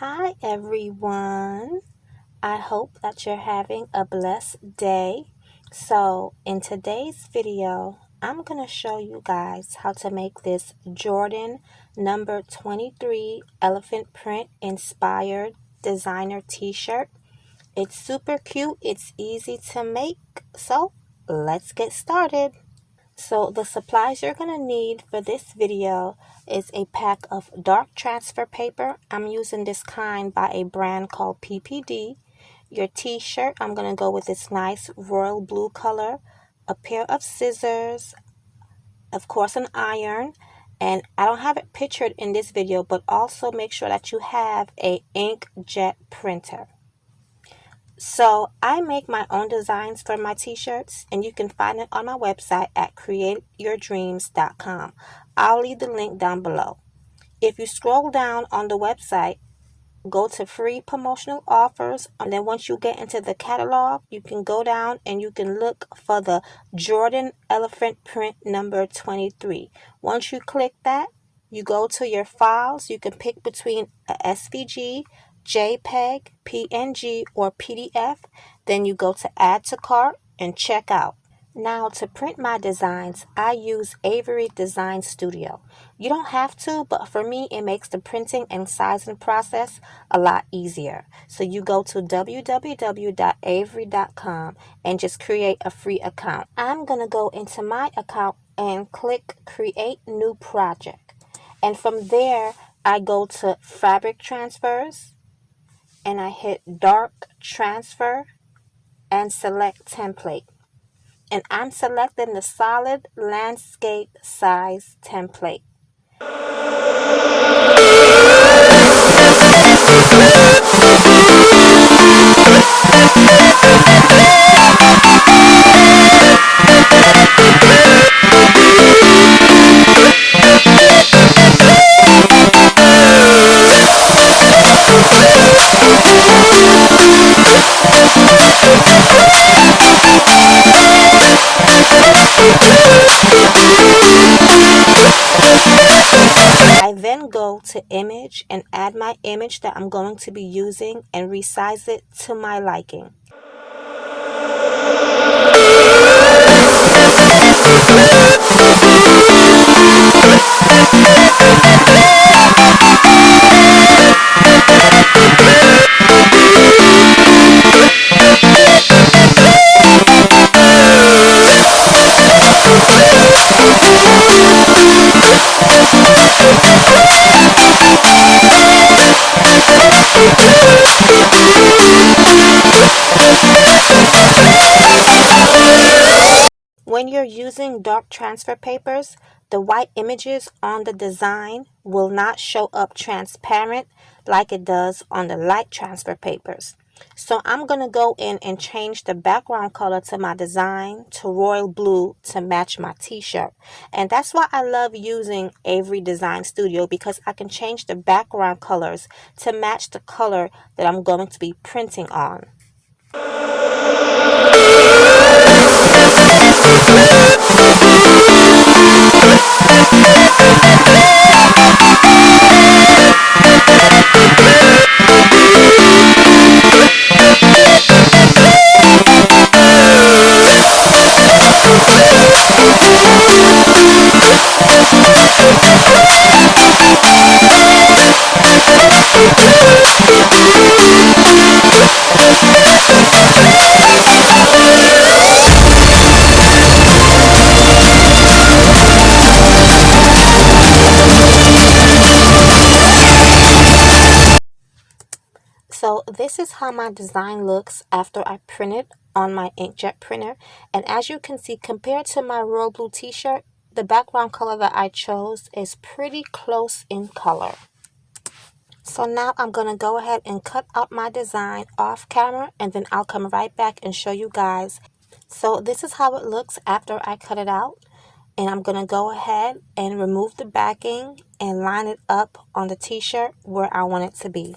Hi everyone. I hope that you're having a blessed day. So, in today's video, I'm going to show you guys how to make this Jordan number 23 elephant print inspired designer t-shirt. It's super cute, it's easy to make. So, let's get started. So the supplies you're going to need for this video is a pack of dark transfer paper. I'm using this kind by a brand called PPD. Your t-shirt, I'm going to go with this nice royal blue color. A pair of scissors, of course an iron. And I don't have it pictured in this video, but also make sure that you have a inkjet printer. So I make my own designs for my t-shirts, and you can find it on my website at createyourdreams.com. I'll leave the link down below. If you scroll down on the website, go to free promotional offers, and then once you get into the catalog, you can go down and you can look for the Jordan elephant print number 23. Once you click that, you go to your files. You can pick between a SVG, JPEG, PNG, or PDF. Then you go to add to cart and check out. Now to print my designs, I use Avery Design Studio. You don't have to, but for me it makes the printing and sizing process a lot easier. So you go to www.avery.com and just create a free account. I'm going to go into my account and click Create New Project. And from there, I go to Fabric Transfers and I hit Dark Transfer and select Template. And I'm selecting the solid landscape size template. I then go to image and add my image that I'm going to be using and resize it to my liking. When you're using dark transfer papers, the white images on the design will not show up transparent like it does on the light transfer papers. So I'm going to go in and change the background color to my design to royal blue to match my t-shirt. And that's why I love using Avery Design Studio, because I can change the background colors to match the color that I'm going to be printing on. So this is how my design looks after I print it on my inkjet printer. And as you can see, compared to my royal blue t-shirt, the background color that I chose is pretty close in color. So now I'm going to go ahead and cut out my design off camera, and then I'll come right back and show you guys. So this is how it looks after I cut it out. And I'm going to go ahead and remove the backing and line it up on the t-shirt where I want it to be.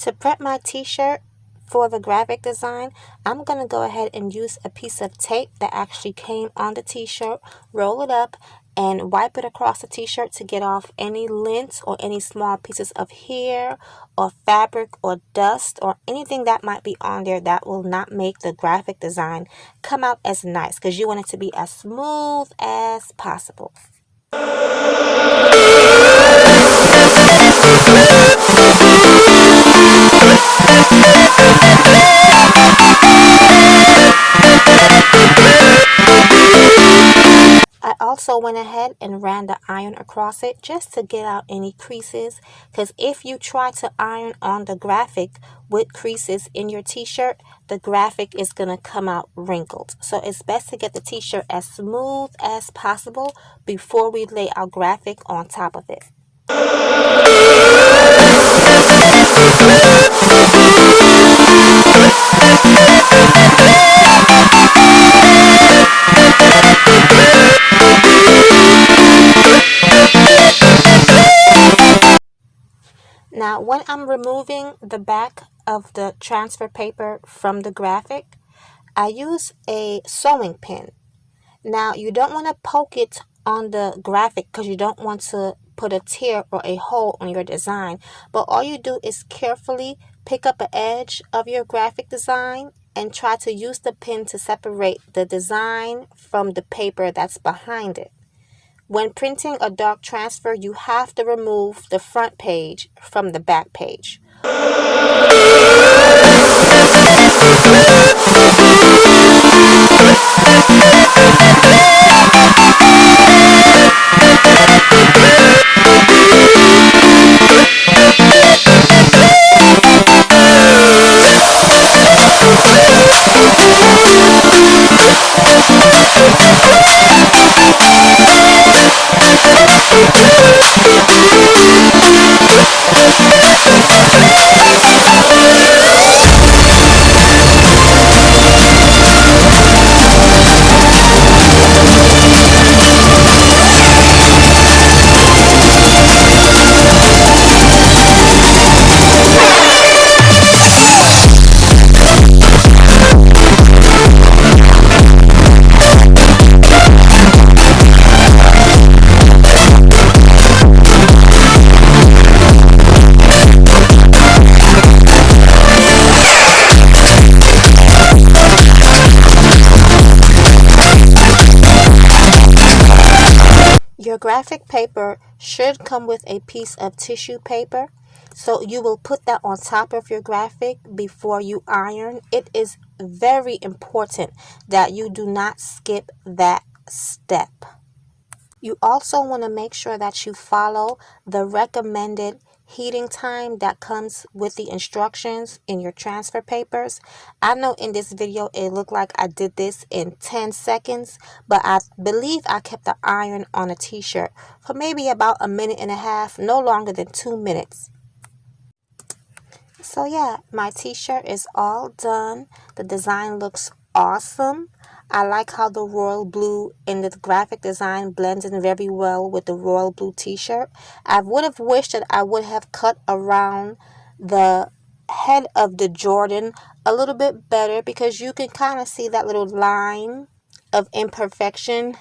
To prep my t-shirt for the graphic design, I'm going to go ahead and use a piece of tape that actually came on the t-shirt, roll it up, and wipe it across the t-shirt to get off any lint or any small pieces of hair or fabric or dust or anything that might be on there that will not make the graphic design come out as nice, because you want it to be as smooth as possible. I also went ahead and ran the iron across it just to get out any creases, because if you try to iron on the graphic with creases in your t-shirt, the graphic is going to come out wrinkled. So it's best to get the t-shirt as smooth as possible before we lay our graphic on top of it. Now, when I'm removing the back of the transfer paper from the graphic, I use a sewing pin. Now, you don't want to poke it on the graphic because you don't want to put a tear or a hole on your design. But all you do is carefully pick up an edge of your graphic design and try to use the pin to separate the design from the paper that's behind it. When printing a dark transfer, you have to remove the front page from the back page. Your graphic paper should come with a piece of tissue paper, so you will put that on top of your graphic before you iron. It is very important that you do not skip that step. You also want to make sure that you follow the recommended heating time that comes with the instructions in your transfer papers. I know in this video it looked like I did this in 10 seconds, but I believe I kept the iron on a t-shirt for maybe about a minute and a half, no longer than 2 minutes. So yeah, my t-shirt is all done. The design looks awesome. I like how the royal blue in the graphic design blends in very well with the royal blue t-shirt. I would have wished that I would have cut around the head of the Jordan a little bit better, because you can kind of see that little line of imperfection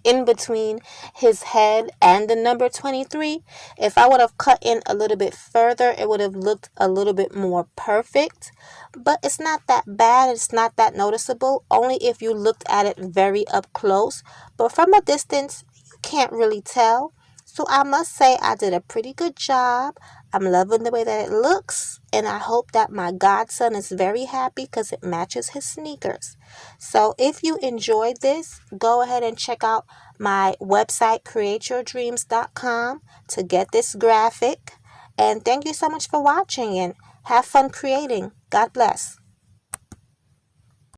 in between his head and the number 23. If I would have cut in a little bit further, it would have looked a little bit more perfect. But it's not that bad. It's not that noticeable, only if you looked at it very up close. But from a distance, you can't really tell. So I must say I did a pretty good job. I'm loving the way that it looks, and I hope that my godson is very happy because it matches his sneakers. So if you enjoyed this, go ahead and check out my website, createyourdreams.com, to get this graphic. And thank you so much for watching, and have fun creating. God bless.